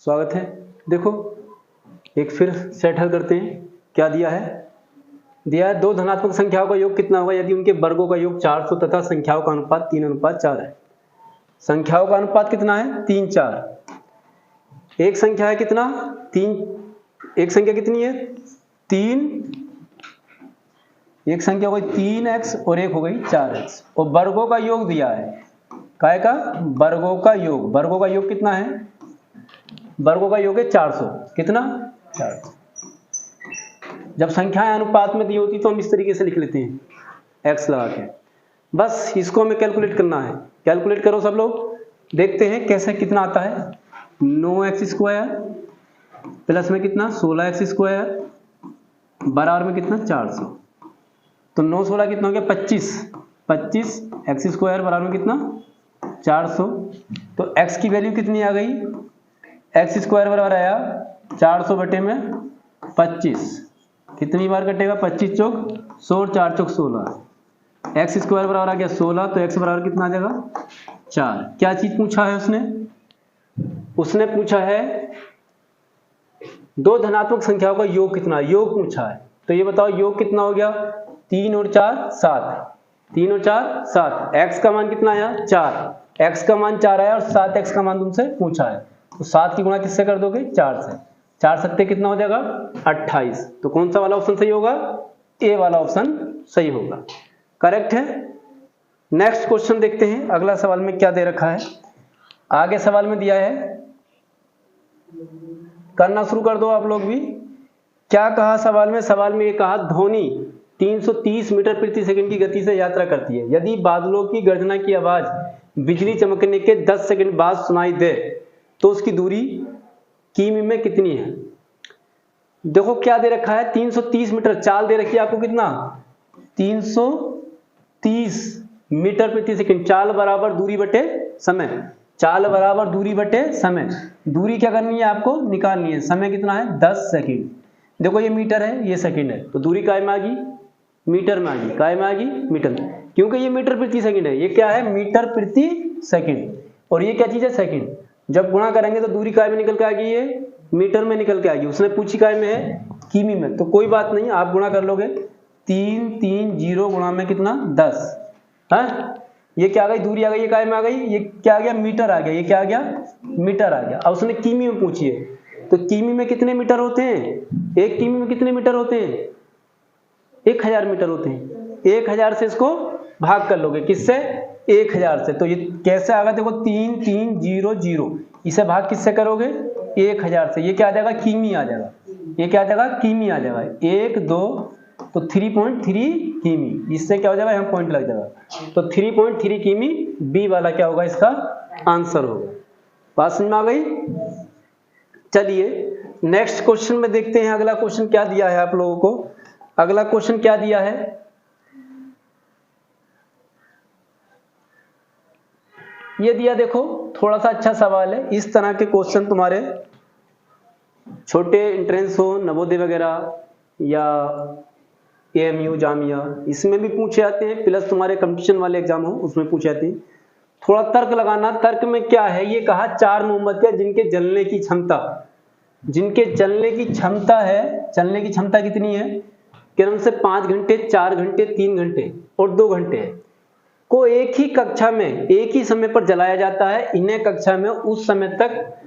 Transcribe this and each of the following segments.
स्वागत है। देखो एक फिर सेट हल करते हैं। क्या दिया है? दिया है दो धनात्मक संख्याओं का योग कितना होगा यदि उनके वर्गों का योग 400 तथा संख्याओं का अनुपात 3:4 है। संख्याओं का अनुपात कितना है? 3:4। एक संख्या है कितना? 3। एक संख्या कितनी है? 3। एक संख्या हो गई 3x और एक हो गई 4x और वर्गों का योग दिया है। काय का? वर्गों का योग। वर्गों का योग कितना है? वर्गों का योग है 400। कितना? 400। जब संख्याएं अनुपात में दी होती तो हम इस तरीके से लिख लेते हैं x लगा के। बस इसको हमें कैलकुलेट करना है। कैलकुलेट करो सब लोग। देखते हैं कैसे कितना आता है। 9x² प्लस में कितना 16x² बराबर में कितना 400। तो 9 16 कितना हो गया 25। 25x² बराबर में कितना 400। तो x की वैल्यू कितनी आ गई? x² बराबर आया 400 बटे में 25। कितनी बार कटेगा? 25 चौक 100 और 4 चौक 16। x² बराबर आ गया 16। तो x बराबर कितना आ जाएगा 4। क्या चीज पूछा है उसने? उसने पूछा है दो धनात्मक संख्याओं का योग कितना। योग पूछा है। तो ये बताओ योग कितना हो गया? 3 और 4 7। 3 और 4 7। x का मान कितना आया? 4। x का मान 4 आया और 7x का मान तुमसे पूछा है। तो 7 की गुणा किससे कर दोगे? 4 से। 4 सत्ते कितना हो जाएगा? 28। तो कौन सा वाला ऑप्शन सही होगा? ए वाला ऑप्शन सही होगा। करेक्ट है। नेक्स्ट क्वेश्चन देखते हैं। अगला सवाल में क्या दे रखा है। आगे सवाल में दिया है, करना शुरू कर दो आप लोग भी। क्या कहा सवाल में? सवाल में ये कहा ध्वनि 330 मीटर प्रति सेकंड की गति से यात्रा करती है। यदि बादलों की गर्जना की आवाज बिजली चमकने के 10 सेकंड बाद सुनाई दे तो उसकी दूरी किमी में कितनी है? देखो क्या दे रखा है? 330 मीटर चाल दे रखी है आपको। कितना? 330 मीटर प्रति सेकंड। चाल बराबर दूरी बटे समय। चाल बराबर दूरी बटे समय। दूरी क्या करनी है आपको? निकालनी है। समय कितना है? 10 सेकंड। देखो ये मीटर है, ये सेकंड है, तो दूरी काय में आ गई? मीटर में आ गई। काय में आ गई? मीटर में। क्योंकि ये मीटर प्रति सेकंड है। ये क्या है? मीटर प्रति सेकंड। और ये क्या चीज है? सेकंड। जब गुणा करेंगे तो दूरी काय में निकल के आ गई? ये मीटर में निकल के आ गई। उसने पूछी काय में है? किमी में। तो कोई बात नहीं, आप गुणा कर लोगे। 3 3 0 गुणा में कितना 10 है। ये क्या आ गई? दूरी आ गई। ये काय में आ गई? ये क्या आ गया? मीटर आ गया। ये क्या आ गया? मीटर आ गया। अब उसने किमी में पूछी है। तो किमी में कितने मीटर होते हैं? एक किमी में कितने मीटर होते हैं? 1000 मीटर होते हैं। 1000 से इसको भाग कर लोगे। किससे? 1000 से। तो ये कैसे आएगा? देखो 3 3 0 0। इसे भाग किससे करोगे? 1000 से। ये क्या आ जाएगा? किमी आ जाएगा। ये क्या आ जाएगा? किमी आ जाएगा। 1 2 तो 3.3 किमी। इससे क्या हो जाएगा? यहाँ पॉइंट लग जाएगा। तो 3.3 किमी बी वाला क्या होगा? इसका आंसर होगा। बात समझ में आ गई? चलिए नेक्स्ट क्वेश्चन में देखते हैं। अगला क्वेश्चन क्या दिया है आप लोगों को? अगला क्वेश्चन क्या दिया है? ये दिया, देखो थोड़ा सा अच्छा सवाल है। इस तरह के क्वेश्चन तुम्हारे छोटे एंट्रेंस हो, नवोदय वगैरह या एएमयू जामिया, इसमें भी पूछे जाते हैं। प्लस तुम्हारे कंपटीशन वाले एग्जाम हो उसमें पूछे जाते हैं। थोड़ा तर्क लगाना। तर्क में क्या है? ये कहा 4 मोमबत्तियां जिनके जलने की क्षमता, जिनके जलने की क्षमता है, चलने की क्षमता कितनी है? क्रम से 5 घंटे, 4 घंटे, 3 घंटे और 2 घंटे है, को एक ही कक्षा में एक ही समय पर जलाया जाता है। इन्हें कक्षा में उस समय तक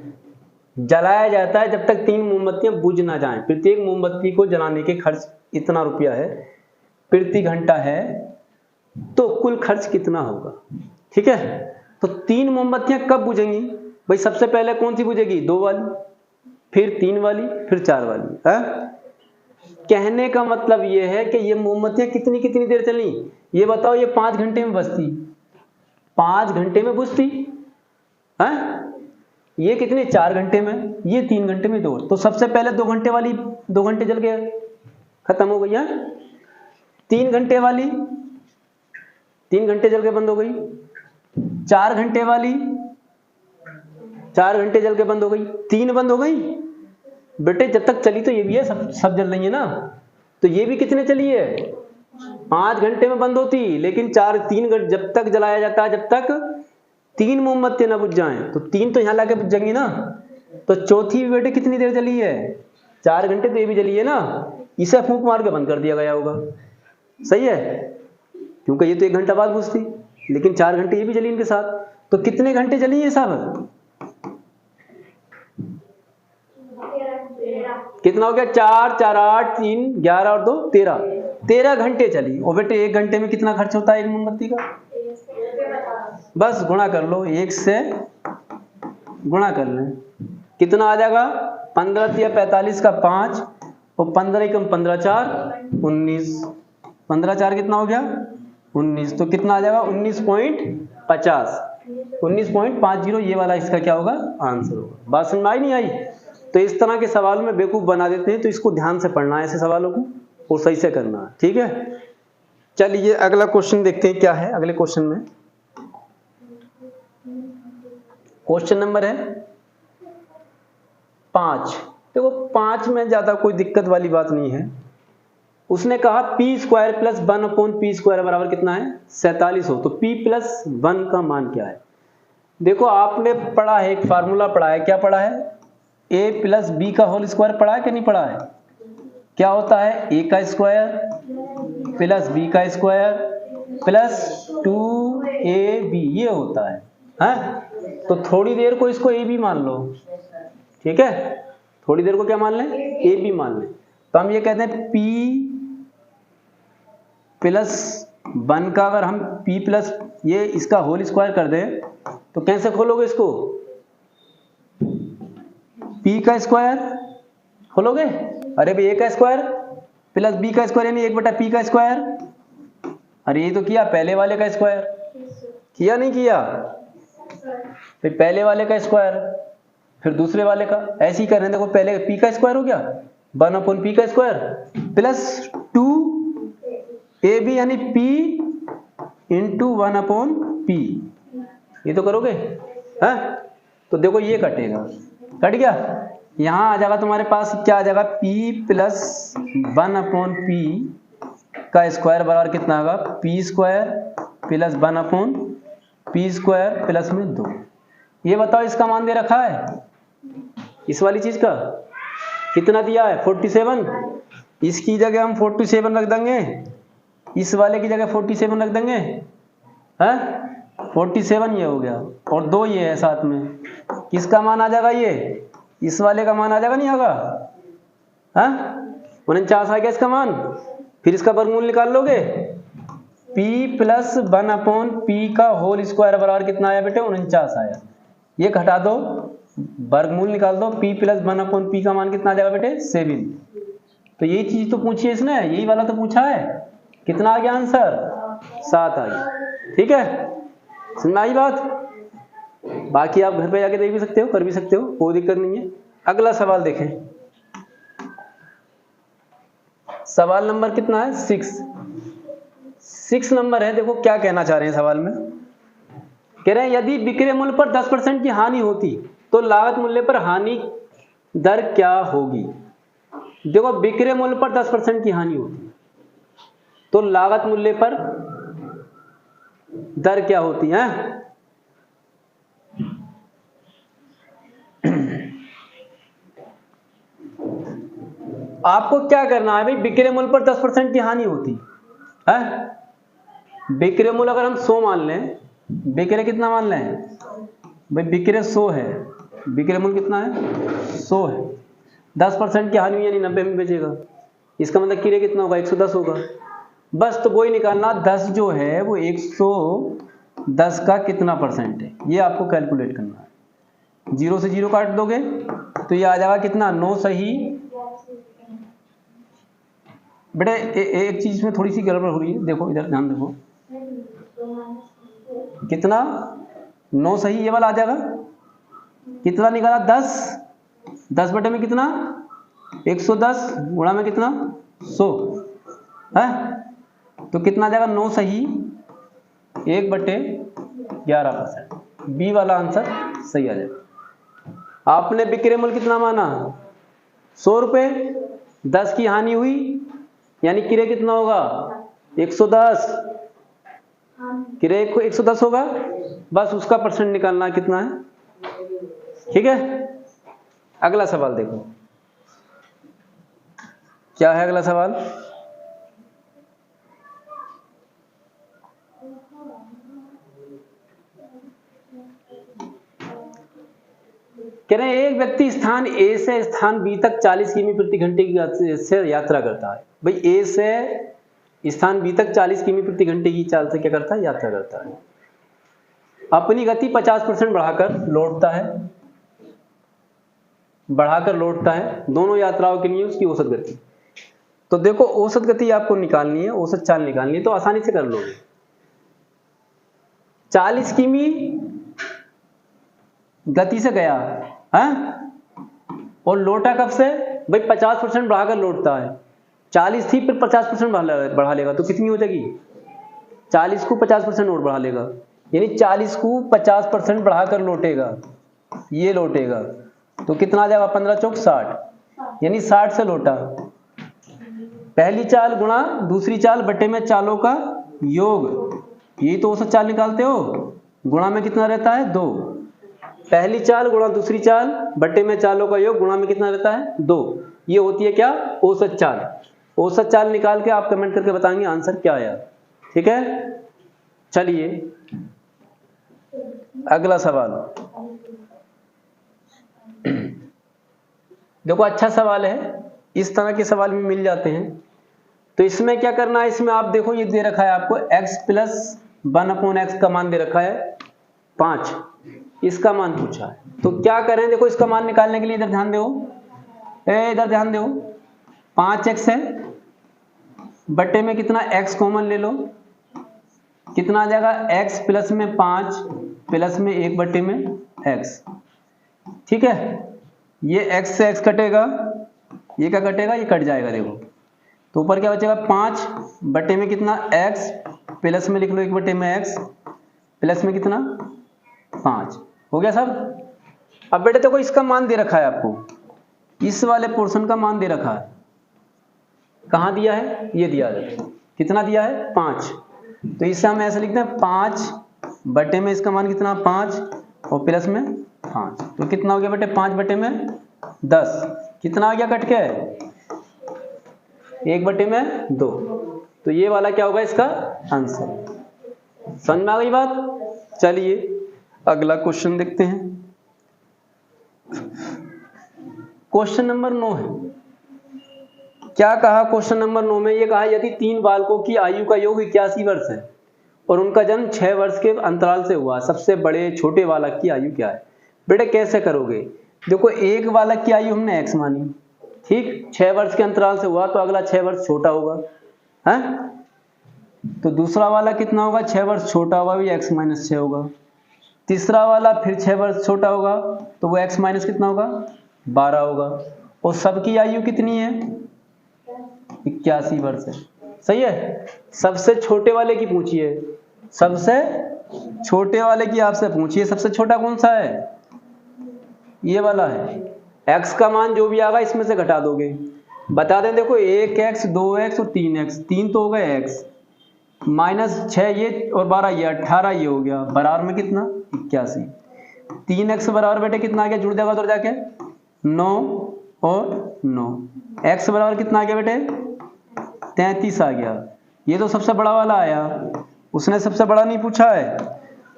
जलाया जाता है जब तक 3 मोमबत्तियां बुझ ना जाएं। प्रत्येक मोमबत्ती को जलाने के खर्च इतना रुपया है, प्रति घंटा है, तो कुल खर्च कितना होगा? ठीक है। तो 3 मोमबत्तियां कब बुझेंगी भाई? सबसे पहले कौन सी बुझेगी? 2 वाली, फिर 3 वाली, फिर 4 वाली है? कहने का मतलब ये है कि ये मोमबत्तियां कितनी कितनी देर चली? ये बताओ। ये 5 घंटे में बचती, 5 घंटे में बुझती है। ये कितने? 4 घंटे में, ये 3 घंटे में 2। तो सबसे पहले 2 घंटे वाली 2 घंटे जल के खत्म हो गई है। 3 घंटे वाली 3 घंटे जल के बंद हो गई। 4 घंटे वाली 4 घंटे जल के बंद हो गई। 3 बंद हो गई बेटे। जब तक चली तो ये भी है, सब जल रही है ना। तो ये भी कितने चली है? 5 घंटे में बंद होती, लेकिन 3 घंटे जब तक जलाया जाता है जब तक 3 मोमबत्ती ना बुझ जाएं। तो 3 तो यहां लाके बुझ जाएंगी ना। तो चौथी भी बेटे कितनी देर जली है? 4 घंटे तो ये भी जली है ना, इसे फूंक मार के बंद कर दिया गया होगा, सही है, क्योंकि ये तो 1 घंटा बाद बुझती, लेकिन 4 घंटे ये भी जली इनके साथ, तो कितने घंटे जली है साहब? कितना हो गया? 4 4 8 3 11 और 2 13, 13 घंटे चली। और बेटे 1 घंटे में कितना खर्च होता है एक मोमबत्ती का? बस गुणा कर लो, 1 से गुणा कर लें, कितना आ जाएगा? 15 या 45 का 5 और 15 एकम 15 4 19, 15 4 कितना हो गया? 19, तो कितना आ जाएगा? 19.50, 19.50 ये वाला इसका क्या होगा? आंसर होगा। बात समझ में आई नहीं आई? तो इस तरह के सवाल में बेवकूफ बना देते हैं, तो इसको ध्यान से पढ़ना है ऐसे सवालों को और सही से करना है, ठीक है। चलिए अगला क्वेश्चन देखते हैं क्या है अगले क्वेश्चन में। क्वेश्चन नंबर है 5। देखो 5 में ज्यादा कोई दिक्कत वाली बात नहीं है। उसने कहा p square plus 1/p square बराबर कितना है? 47 हो, तो p प्लस 1 का मान क्या है? देखो आपने पढ़ा है, एक फार्मूला पढ़ा है, क्या पढ़ा है? a प्लस बी का होल स्क्वायर पढ़ा है कि नहीं पढ़ा है? क्या होता है? a का स्क्वायर प्लस b का स्क्वायर प्लस 2ab, ये होता है, हाँ? तो थोड़ी देर को इसको a b मान लो, ठीक है, थोड़ी देर को क्या मान लें? a b मान लें। तो हम ये कहते हैं p प्लस 1 का अगर हम p प्लस ये इसका होल स्क्वायर कर दें तो कैसे खोलोगे इसको? p का स्क्वायर खोलोगे? अरे भाई a का स्क्वायर प्लस b का स्क्वायर यानी 1/p का स्क्वायर। अरे ये तो किया पहले वाले का स्क्वायर, किया नहीं किया? फिर पहले वाले का स्क्वायर फिर दूसरे वाले का, ऐसे ही कर रहे हैं। देखो पहले p का स्क्वायर हो गया 1/p का स्क्वायर प्लस 2ab यानी p इंटू 1/p, ये तो करोगे, हाँ? तो देखो ये कटेगा, कट गया, यहाँ आ जाएगा तुम्हारे पास क्या आ जाएगा? p प्लस 1/p का स्क्वायर बराबर कितना होगा? p square plus 1/p square plus में 2। ये बताओ इसका मान दे रखा है, इस वाली चीज का कितना दिया है? 47। इसकी जगह हम 47 रख देंगे, इस वाले की जगह 47 रख देंगे, हाँ? 47 ये हो गया और 2 ये है साथ में, किसका मान आ जाएगा? ये इस वाले का मान आ जाएगा, नहीं आएगा? हाँ 49 आ गया इसका मान। फिर इसका वर्गमूल निकाल लोगे, p प्लस 1/p का होल स्क्वायर बराबर कितना आया बेटे? 49 आया। ये घटा दो, वर्गमूल निकाल दो, p प्लस 1/p का मान कितना आ जाएगा बेटे? 7। तो यही चीज तो पूछी है इसने, यही वाला तो पूछा है। कितना आ गया आंसर? 7 आ गया, ठीक है, समझ में आई बात? बाकी आप घर पे जाके देख भी सकते हो, कर भी सकते हो, कोई दिक्कत नहीं है। अगला सवाल देखें, सवाल नंबर कितना है? 6 नंबर है। देखो क्या कहना चाह रहे हैं सवाल में, कह रहे हैं यदि विक्रय मूल्य पर 10% की हानि होती तो लागत मूल्य पर हानि दर क्या होगी? देखो विक्रय मूल्य पर 10% की हानि होती तो लागत मूल्य पर दर क्या होती है? आपको क्या करना है भाई? विक्रय मूल्य पर 10% की हानि होती है, विक्रय मूल्य अगर हम 100 मान लें, विक्रय कितना मान लें भाई? विक्रय 100 है, विक्रय मूल्य कितना है? 100 है, 10% की हानि हुई यानी 90 में बेचेगा, इसका मतलब क्रय कितना होगा? 110 होगा। बस तो वही निकालना 10 जो है वो 110 का कितना परसेंट है, ये आपको कैलकुलेट करना है। 0 से 0 काट दोगे तो ये आ जाएगा कितना? 9 सही। बेटे एक चीज में थोड़ी सी गड़बड़ हो रही है, देखो इधर ध्यान देखो, कितना? 9 सही ये वाला आ जाएगा, कितना निकाला? 10 बटे में कितना? 110 गुणा में कितना? 100 है, तो कितना आ जाएगा? 9 सही 1/11%, बी वाला आंसर सही आ जाएगा। आपने विक्रय मूल्य कितना माना? 100 रुपए, 10 की हानि हुई यानी क्रय कितना होगा? 110, क्रय 110 होगा, बस उसका परसेंट निकालना कितना है, ठीक है? अगला सवाल देखो, क्या है अगला सवाल? कह रहे हैं एक व्यक्ति स्थान ए से स्थान बी तक 40 किमी प्रति घंटे की गति से यात्रा करता है। भाई ए से स्थान बी तक 40 किमी प्रति घंटे की चाल से क्या करता है? यात्रा करता है। अपनी गति 50% बढ़ाकर लौटता है। दोनों यात्राओं के लिए उसकी औसत गति। तो देखो औसत गति आपको निकालनी है, औसत चाल निकालनी है, तो आसानी से कर लोगे। 40 किमी गति से गया है और लौटा कब से? भाई 50% बढ़ाकर लौटता है। 40 थी फिर 50% बढ़ा लेगा तो कितनी हो जाएगी? 40 को 50% और बढ़ा लेगा, यानी 40 को 50% बढ़ाकर लौटेगा, ये लौटेगा तो कितना आ जाएगा? 15 चौक 60, यानी 60 से लौटा। पहली चाल गुणा दूसरी चाल बटे में चालों का योग, यही तो औसत चाल निकालते हो। गुणा में कितना रहता है? 2। पहली चाल गुणा दूसरी चाल बटे में चालों का योग, गुणा में कितना रहता है? 2। ये होती है क्या? औसत चाल। औसत चाल निकाल के आप कमेंट करके बताएंगे आंसर क्या आया। ठीक है, चलिए अगला सवाल देखो, अच्छा सवाल है, इस तरह के सवाल भी मिल जाते हैं। तो इसमें क्या करना है? इसमें आप देखो ये दे रखा है आपको x + 1/x का मान दे रखा है 5, इसका मान पूछा है। तो क्या करें? देखो इसका मान निकालने के लिए इधर ध्यान दो, इधर ध्यान दो। 5x है बटे में कितना x कॉमन ले लो, कितना आ जाएगा? x प्लस में 5 प्लस में 1 बटे में x। ठीक है, ये x से x कटेगा, ये क्या कटेगा? ये कट जाएगा। देखो तो ऊपर क्या बचेगा? 5 बटे में कितना x प्लस में लिख लो 1 बटे में x प्लस में कितना 5। हो गया सब। अब बेटे देखो इसका मान दे रखा है आपको, इस वाले पोर्शन का मान दे रखा है। कहाँ दिया है? ये दिया है। कितना दिया है? 5। तो इससे हम ऐसे लिखते हैं 5 बटे में इसका मान कितना? 5 और प्लस में 5, तो कितना हो गया बेटे? 5 बटे में 10, कितना आ गया कट के? 1 बटे में 2। तो ये वाला क्या होगा इसका आंसर। समझ में आ गई बात? चलिए अगला क्वेश्चन देखते हैं। क्वेश्चन नंबर 9 है। क्या कहा क्वेश्चन नंबर 9 में? ये कहा यदि 3 बालकों की आयु का योग 81 वर्ष है और उनका जन्म 6 वर्ष के अंतराल से हुआ, सबसे बड़े छोटे बालक की आयु क्या है? बेटे कैसे करोगे? देखो एक बालक की आयु हमने x मानी, ठीक, 6 वर्ष के अंतराल से हुआ तो अगला 6 वर्ष छोटा होगा, है? तो दूसरा वाला कितना होगा? 6 वर्ष छोटा होगा, भी x - 6 होगा। तीसरा वाला फिर 6 वर्ष छोटा होगा तो वो x माइनस कितना होगा? 12 होगा। और सबकी आयु कितनी है? 81 वर्ष है। सही है। सबसे छोटे वाले की पूछिए, सबसे छोटे वाले की आपसे पूछिए, सबसे छोटा कौन सा है? ये वाला है। x का मान जो भी आएगा इसमें से घटा दोगे। बता दें देखो 1x 2x और 3x, 3 तो हो गए x, -6 ये और 12 ये 18 ये हो गया, बराबर में कितना? 81। 3x बराबर बेटे कितना आ गया? जुड़ जाएगा उधर जाके 9 और 9। x बराबर कितना आ गया बेटे? 33 आ गया। ये तो सबसे बड़ा वाला आया, उसने सबसे बड़ा नहीं पूछा है,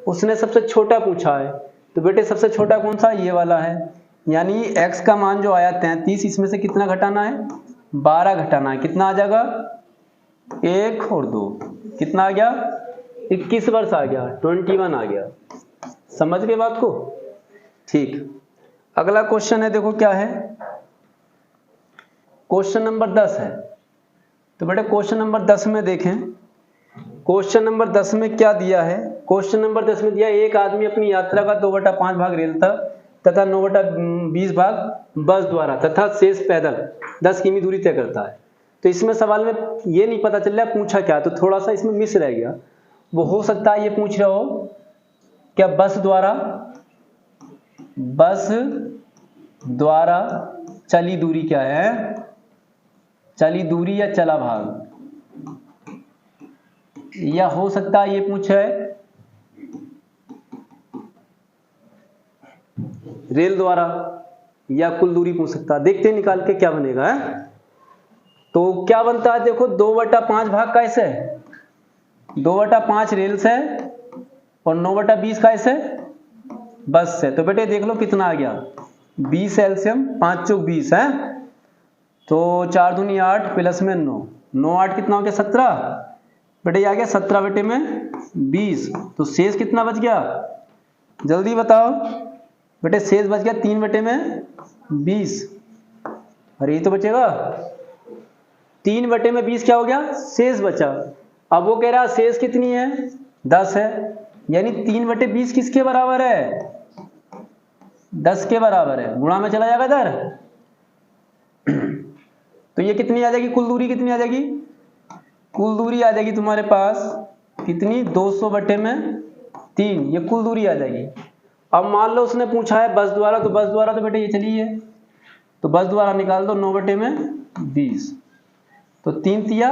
उसने सबसे छोटा पूछा है। तो बेटे सबसे छोटा कौन सा? ये वाला है। यानी x का मान जो आया 33, इसमें से कितना घटाना है? 12 घटाना है। कितना आ जाएगा? 1 और 2 कितना आ गया? 21 वर्ष आ गया, 21 आ गया। समझ गए बात को? ठीक। अगला क्वेश्चन है, देखो क्या है, क्वेश्चन नंबर 10 है। तो बेटे क्वेश्चन नंबर 10 में देखें, क्वेश्चन नंबर 10 में क्या दिया है? क्वेश्चन नंबर 10 में दिया एक आदमी अपनी यात्रा का 2/5 भाग रेल तथा 9/20 भाग बस द्वारा तथा शेष पैदल 10 किमी दूरी तय करता है। तो इसमें सवाल में ये नहीं पता चल रहा पूछा क्या, तो थोड़ा सा इसमें मिस रह गया। वो हो सकता है ये पूछ रहा हो क्या बस द्वारा चली दूरी क्या है? चली दूरी या चला भाग, या हो सकता है ये पूछे रेल द्वारा, या कुल दूरी पूछ सकता है। देखते हैं निकाल के क्या बनेगा है? तो क्या बनता है देखो, 2/5 भाग का ऐसे 2/5 रेल से और 9/20 का ऐसे बस से। तो बेटे देख लो कितना आ गया, 20 एलसीएम 5 चौक 20 है, तो 4 दूनी 8 प्लस में 9, 9 8 कितना हो गया 17। बेटे ये आ गया 17 बेटे में 20, तो शेष कितना बच गया जल्दी बताओ। बेटे शेष बच गया 3 बेटे में 20। अरे ये तो बचेगा 3 बटे में 20 क्या हो गया शेष बचा। अब वो कह रहा शेष कितनी है 10 है, यानी 3 बटे 20 किसके बराबर है 10 के बराबर है। गुणा में चला जाएगा इधर, तो ये कितनी आ जाएगी कुल दूरी कितनी आ जाएगी, कुल दूरी आ जाएगी तुम्हारे पास कितनी 200 बटे में 3, ये कुल दूरी आ जाएगी। अब मान लो उसने पूछा है बस द्वारा, तो बस द्वारा तो बेटे ये चली है, तो बस द्वारा निकाल दो 9 बटे में 20, तो 3 तिया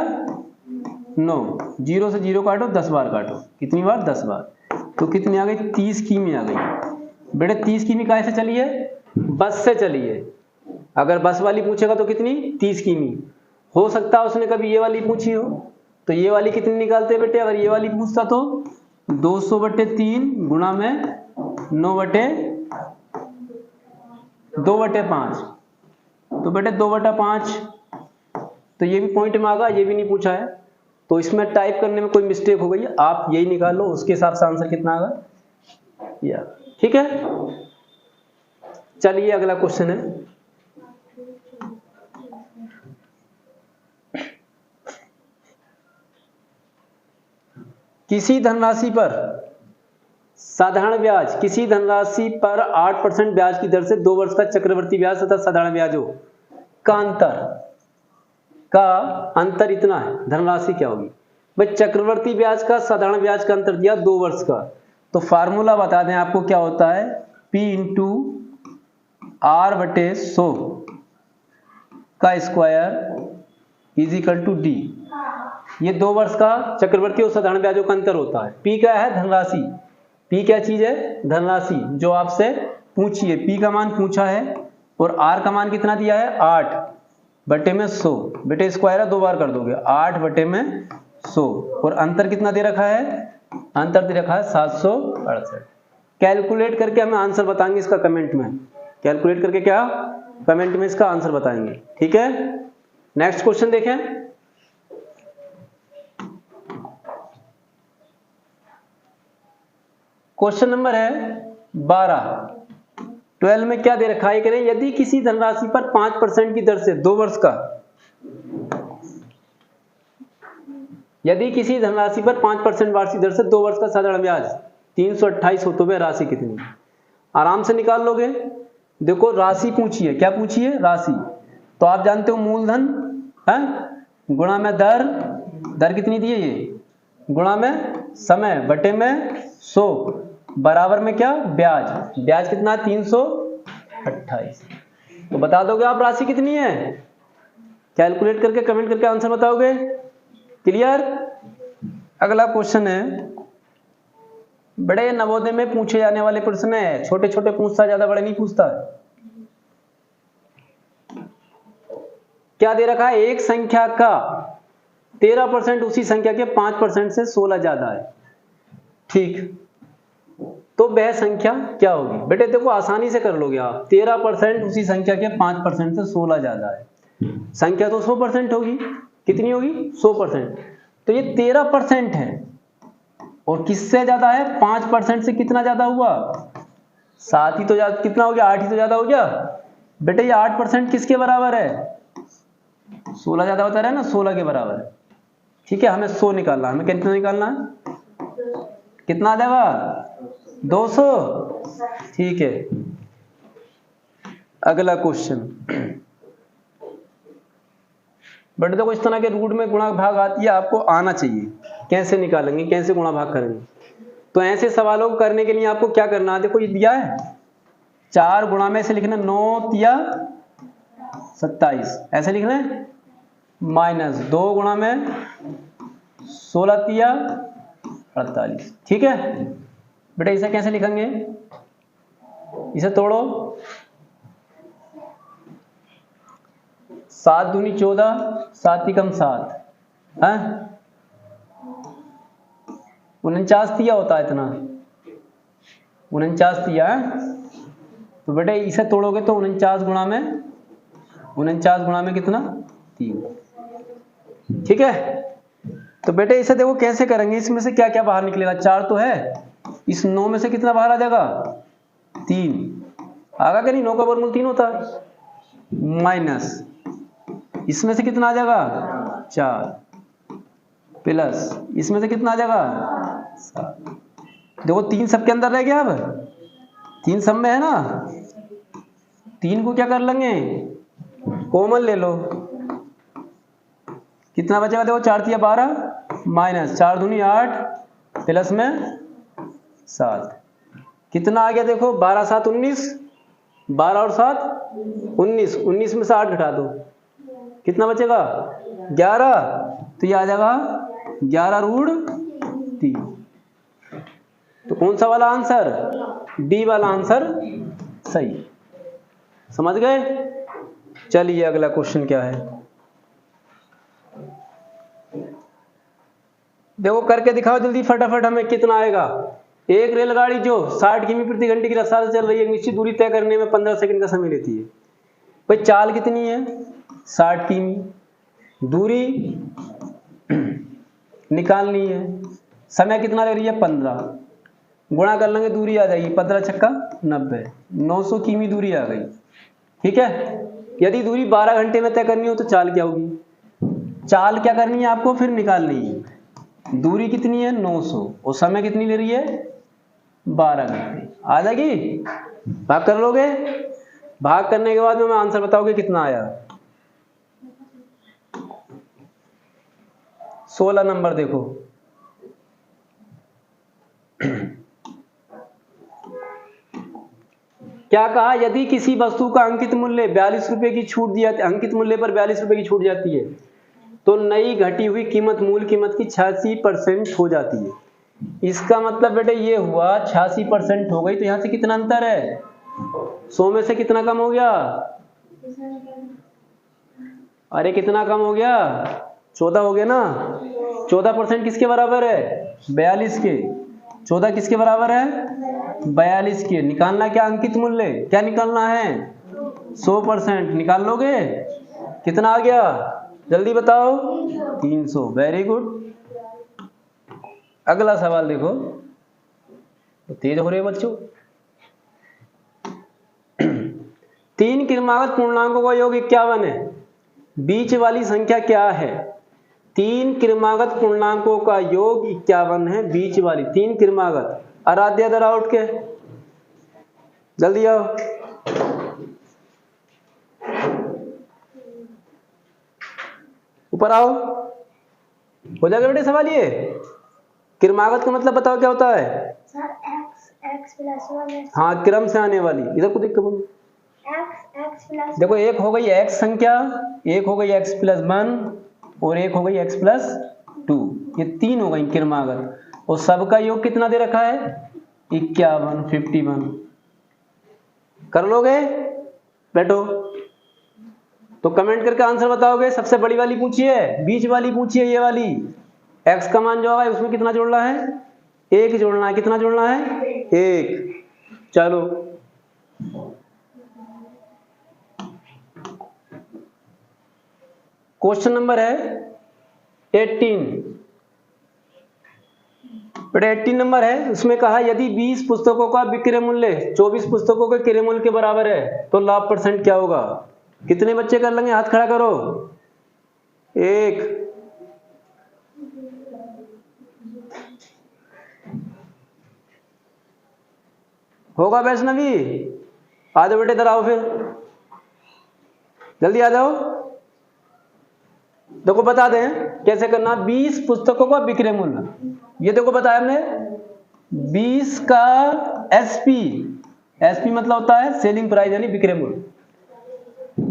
9, 0 से 0 काटो 10 बार काटो, कितनी बार 10 बार, तो कितनी आ गई 30 किमी आ गई। बेटे 30 किमी काहे से चली है बस से चली है। अगर बस वाली पूछेगा तो कितनी 30 किमी। हो सकता है उसने कभी ये वाली पूछी हो, तो ये वाली कितनी निकालते हैं बेटे, अगर ये वाली पूछता तो 200 बटे 3 गुणा में 9 बटे 2 बटे 5, तो बेटे 2 बटा 5, तो ये भी पॉइंट में आ गया, ये भी नहीं पूछा है, तो इसमें टाइप करने में कोई मिस्टेक हो गई, आप यही निकाल लो, उसके हिसाब से आंसर कितना आएगा या ठीक है। चलिए अगला क्वेश्चन है, किसी धनराशि पर साधारण ब्याज, किसी धनराशि पर 8% ब्याज की दर से 2 वर्ष का चक्रवर्ती ब्याज तथा साधारण ब्याजों का अंतर इतना है, धनराशि क्या होगी भाई। चक्रवर्ती ब्याज का साधारण ब्याज का अंतर दिया 2 वर्ष का, तो फार्मूला बता दें आपको क्या होता है, P इंटू R बटे 100 का square is equal to D. ये 2 वर्ष का चक्रवर्ती और साधारण ब्याजों का अंतर होता है। P क्या है धनराशि, P क्या चीज है धनराशि, जो आपसे पूछी है, P का मान पूछा है और R का मान कितना दिया है 8 बटे में 100, बेटे स्क्वायर है 2 बार कर दोगे 8 बटे में 100, और अंतर कितना दे रखा है, अंतर दे रखा है 768। कैलकुलेट करके हमें आंसर बताएंगे इसका कमेंट में, कैलकुलेट करके क्या कमेंट में इसका आंसर बताएंगे, ठीक है। नेक्स्ट क्वेश्चन देखें, क्वेश्चन नंबर है 12 में क्या दे रखा है, करें यदि किसी धनराशि पर 5% की दर से 2 वर्ष का, यदि किसी धनराशि पर 5% वार्षिक दर से 2 वर्ष का साधारण ब्याज 328 हो तो वह राशि कितनी, आराम से निकाल लोगे। देखो राशि पूछी है, क्या पूछी है राशि, तो आप जानते हो मूलधन है गुणा में दर, दर कितनी दी है ये, गुणा में समय बटे में 100 बराबर में क्या ब्याज, ब्याज कितना 328। तो बता दोगे आप राशि कितनी है, कैलकुलेट करके कमेंट करके आंसर बताओगे, क्लियर। अगला क्वेश्चन है, बड़े नवोदय में पूछे जाने वाले प्रश्न है, छोटे छोटे पूछता ज्यादा बड़े नहीं पूछता है। क्या दे रखा है, एक संख्या का 13% उसी संख्या के 5% से 16 ज्यादा है, ठीक, तो वह संख्या क्या होगी। बेटे देखो आसानी से कर लोगे आप, 13% उसी संख्या के 5% से 16 ज्यादा है, संख्या तो 100% होगी, कितनी होगी 100%, तो ये 13% है और किससे ज्यादा है 5% से कितना ज्यादा हुआ 7 ही तो ज्यादा, कितना हो गया 8 ही तो ज्यादा हो गया। बेटे ये 8% किसके बराबर है 16 ज्यादा होता है ना, 16 के बराबर है, ठीक है। हमें 100 निकालना, हमें कितना निकालना है, कितना आ जाएगा 200, ठीक है। अगला क्वेश्चन, बट देखो इस तरह के रूट में गुणा भाग आती है, आपको आना चाहिए कैसे निकालेंगे, कैसे गुणा भाग करेंगे। तो ऐसे सवालों को करने के लिए आपको क्या करना है, देखो ये दिया है 4 गुणा में से लिखना 9 तिया 27, ऐसे लिखना है, माइनस 2 गुणा में 16 तिया 48, ठीक है। बेटा इसे कैसे लिखेंगे, इसे तोड़ो 7 दूनी 14, 7 तिकम 7, है 49 दिया होता है इतना, 49 दिया है। तो बेटे इसे तोड़ोगे तो 49 गुणा में कितना 3, ठीक है। तो बेटे इसे देखो कैसे करेंगे, इसमें से क्या क्या बाहर निकलेगा, 4 तो है, इस 9 में से कितना बाहर आ जाएगा 3, आगा कि नहीं, 9 का वर्गमूल 3 होता है, माइनस इसमें से कितना आ जाएगा 4, प्लस इसमें से कितना आ जाएगा 7। देखो 3 सबके अंदर रह गया, अब 3 सब में है ना, 3 को क्या कर लेंगे कॉमन ले लो, कितना बचेगा देखो 4 तिया 12 माइनस 4 दूनी 8 प्लस में 7, कितना आ गया देखो 12 7 19, 12 और 7 19, 19 में से 8 घटा दो, कितना बचेगा 11, तो ये आ जाएगा 11√3। तो कौन सा वाला आंसर, डी वाला आंसर सही, समझ गए। चलिए अगला क्वेश्चन क्या है, देखो करके दिखाओ जल्दी फटाफट, हमें कितना आएगा। एक रेलगाड़ी जो 60 किमी प्रति घंटे की रफ्तार से चल रही है, निश्चित दूरी तय करने में 15 सेकंड का समय लेती है। भाई चाल कितनी है 60 किमी, दूरी निकालनी है, समय कितना ले रही है 15, गुणा कर लेंगे दूरी आ जाएगी 15 छक्का 90, 900 किमी दूरी आ गई, ठीक है। यदि दूरी 12 घंटे में तय करनी हो तो चाल क्या होगी, चाल क्या करनी है आपको फिर निकालनी है, दूरी कितनी है 900 और समय कितनी ले रही है 12 घंटे, आ जाएगी। भाग कर लोगे, भाग करने के बाद में मैं आंसर बताओगे कितना आया। 16 नंबर देखो, क्या कहा, यदि किसी वस्तु का अंकित मूल्य 42 रुपए की छूट दिया, अंकित मूल्य पर 42 रुपए की छूट जाती है तो नई घटी हुई कीमत मूल कीमत की 86% हो जाती है। इसका मतलब बेटे ये हुआ 86% हो गई, तो यहां से कितना अंतर है 100 में से कितना कम हो गया, अरे कितना कम हो गया 14 हो गया ना। 14% किसके बराबर है 42 के, 14 किसके बराबर है 42 के। निकालना क्या अंकित मूल्य, क्या निकालना है 100%, निकाल लोगे कितना आ गया जल्दी बताओ 300, वेरी गुड। अगला सवाल देखो, तेज हो रहे बच्चों। 3 क्रमागत पूर्णांकों का योग 51 है, बीच वाली संख्या क्या है। 3 क्रमागत पूर्णांकों का योग 51 है, बीच वाली 3 क्रमागत। आराध्या दरा उठ के जल्दी आओ, ऊपर आओ, हो जाएगा बेटे सवाल। ये क्रमागत का मतलब बताओ क्या होता है सर, x प्लस 1। हाँ क्रम से आने वाली, इधर को देख के बोलो। x प्लस, देखो एक हो गई x संख्या, एक हो गई x प्लस 1 और एक हो गई x प्लस 2, ये 3 हो गई क्रमागत। और सबका योग कितना दे रखा है 51, 51। कर लोगे बैठो, तो कमेंट करके आंसर बताओगे। सबसे बड़ी वाली पूछिए, बीच वाली पूछिए, ये वाली x का मान जो होगा उसमें कितना जोड़ना है 1 जोड़ना है, कितना जोड़ना है 1। चलो क्वेश्चन नंबर है 18, बेटा 18 नंबर है। उसमें कहा यदि 20 पुस्तकों का विक्रय मूल्य 24 पुस्तकों के क्रय मूल्य के बराबर है तो लाभ % क्या होगा। कितने बच्चे कर लेंगे, हाथ खड़ा करो। 1, होगा वैष्णवी, आ जाओ बेटे, इधर आओ फिर, जल्दी आ जाओ। देखो बता दें कैसे करना। 20 पुस्तकों का विक्रय मूल्य, ये देखो बताया हमने 20 का एसपी मतलब होता है सेलिंग प्राइस यानी विक्रय मूल्य।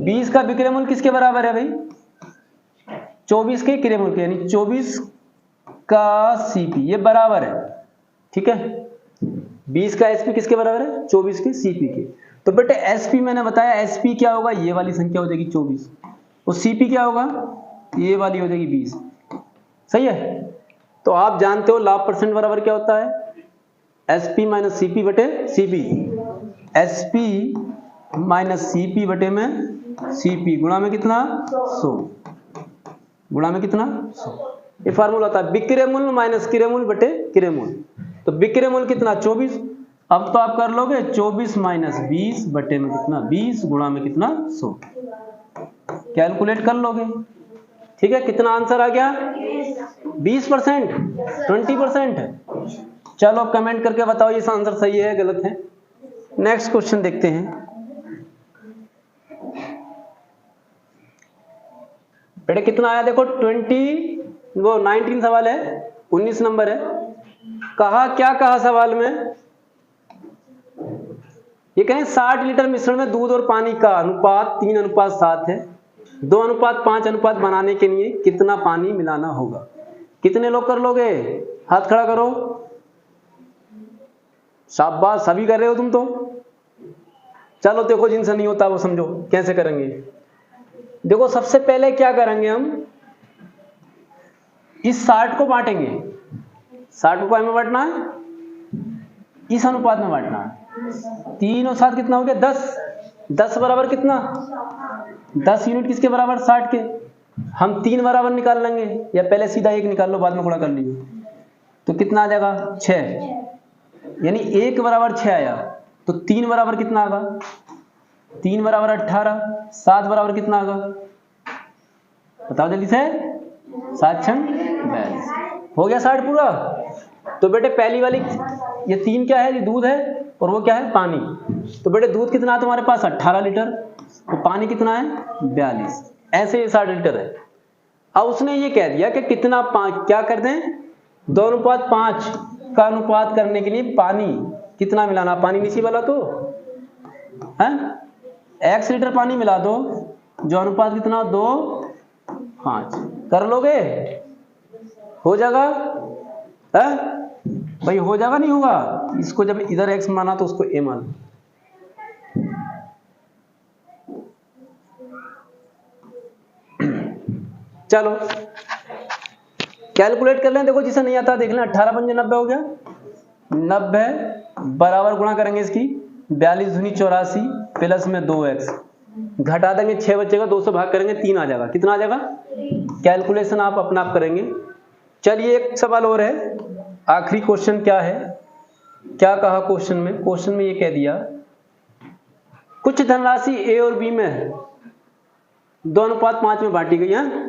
20 का विक्रय मूल्य किसके बराबर है भाई 24 के क्रय मूल्य के, यानी 24 का सीपी, ये बराबर है, ठीक है। 20 का एसपी किसके बराबर है 24 के सीपी के। तो बेटे एसपी मैंने बताया, एसपी क्या होगा, ये वाली संख्या हो जाएगी 24, और CP क्या होगा, ये वाली हो जाएगी 20। सही है। तो आप जानते हो लाभ परसेंट बराबर क्या होता है, SP माइनस CP बटे CP, SP माइनस CP बटे में CP गुणा में कितना 100, गुणा में कितना 100। ये फार्मूला होता है विक्रय मूल्य माइनस क्रय मूल्य बटे क्रय मूल्य। तो विक्रय मूल्य कितना 24, अब तो आप कर लोगे 24 माइनस 20 बटे में कितना 20 गुणा में कितना 100, कैलकुलेट कर लोगे। ठीक है, कितना आंसर आ गया 20%, 20%। चलो कमेंट करके बताओ ये आंसर सही है गलत है। नेक्स्ट क्वेश्चन देखते हैं। बेटे कितना आया देखो 19 सवाल है, 19 नंबर है। कहा क्या कहा सवाल में, ये कहें 60 लीटर मिश्रण में दूध और पानी का अनुपात 3:7 है, 2:5 बनाने के लिए कितना पानी मिलाना होगा। कितने लोग कर लोगे, हाथ खड़ा करो। शाबाश, सभी कर रहे हो तुम तो। चलो देखो जिनसे नहीं होता वो समझो कैसे करेंगे। देखो सबसे पहले क्या करेंगे, हम इस 60 को बांटेंगे। 60 को में बांटना है, इस अनुपात में बांटना है। 3 और 7 कितना हो गया 10, 10 बराबर कितना 10 यूनिट किसके बराबर 60 के। हम 3 बराबर निकाल लेंगे, या पहले सीधा 1 निकाल लो बाद में गुणा कर लीजिए। तो कितना आ जाएगा 6, यानी 1 बराबर 6 आया। तो 3 बराबर कितना आएगा, 3 बराबर 18, 7 बराबर कितना आएगा बताओ जल्दी से, 7 छंग 42। हो गया 60 पूरा। तो बेटे पहली वाली ये 3 क्या है, ये दूध है, और वो क्या है पानी। तो बेटे दूध कितना है तुम्हारे पास 18 लीटर, तो पानी कितना है 42, ऐसे 60 लीटर है। अब उसने ये कह दिया कि कितना क्या कर दें 2:5 का अनुपात करने के लिए पानी कितना मिलाना, पानी नीचे वाला तो है x लीटर पानी मिला दो, जो अनुपात कितना 2:5 कर लोगे, हो जाएगा है भाई, हो जाएगा नहीं होगा। इसको जब इधर x माना तो उसको a मान। चलो कैलकुलेट कर लें, देखो जिसे नहीं आता देख लें। 18 पंजे 90 हो गया, 90 बराबर गुणा करेंगे इसकी 42 दूनी 84 प्लस में 2x, घटा देंगे 6 बचेगा, 2 से भाग करेंगे 3 आ जाएगा। कितना आ जाएगा, कैलकुलेशन आप अपना आप करेंगे। चलिए एक सवाल और है, आखिरी क्वेश्चन क्या है, क्या कहा क्वेश्चन में, क्वेश्चन में ये कह दिया कुछ धनराशि a और b में 2:5 में बांटी गई है।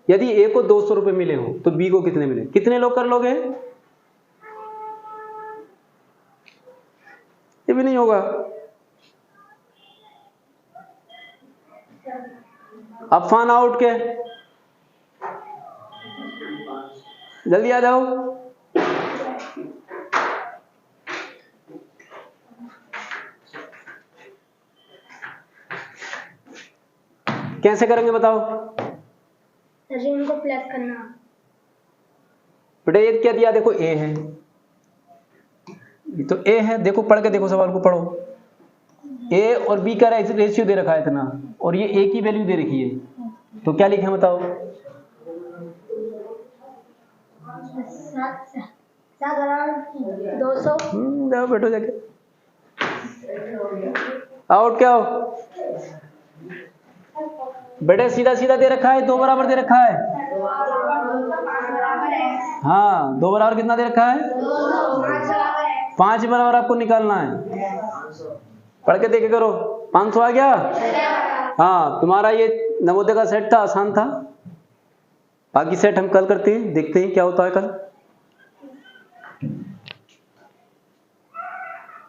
यदि a को 200 रुपए मिले हो तो b को कितने मिले। कितने लोग कर लोगे, ये भी नहीं होगा। अब फान आउट के जल्दी आ जाओ। कैसे करेंगे बताओ, ऋण को प्लस करना। बेटा ये क्या दिया देखो a है, ये तो a है, देखो पढ़ के देखो सवाल को पढ़ो। a और b का रेशियो दे रखा है इतना, और ये a की वैल्यू दे रखी है, तो क्या लिखे बताओ। 200। जाओ बैठो जाके, आउट क्या हो बेटे, सीधा सीधा दे रखा है, 2 बराबर दे रखा है। हाँ 2 बराबर कितना दे रखा है 5 बराबर आपको निकालना है। पढ़ के देखे करो, 500 आ गया। हाँ तुम्हारा ये नवोदय का सेट था, आसान था। बाकी सेट हम कल करते हैं, देखते हैं क्या होता है कल।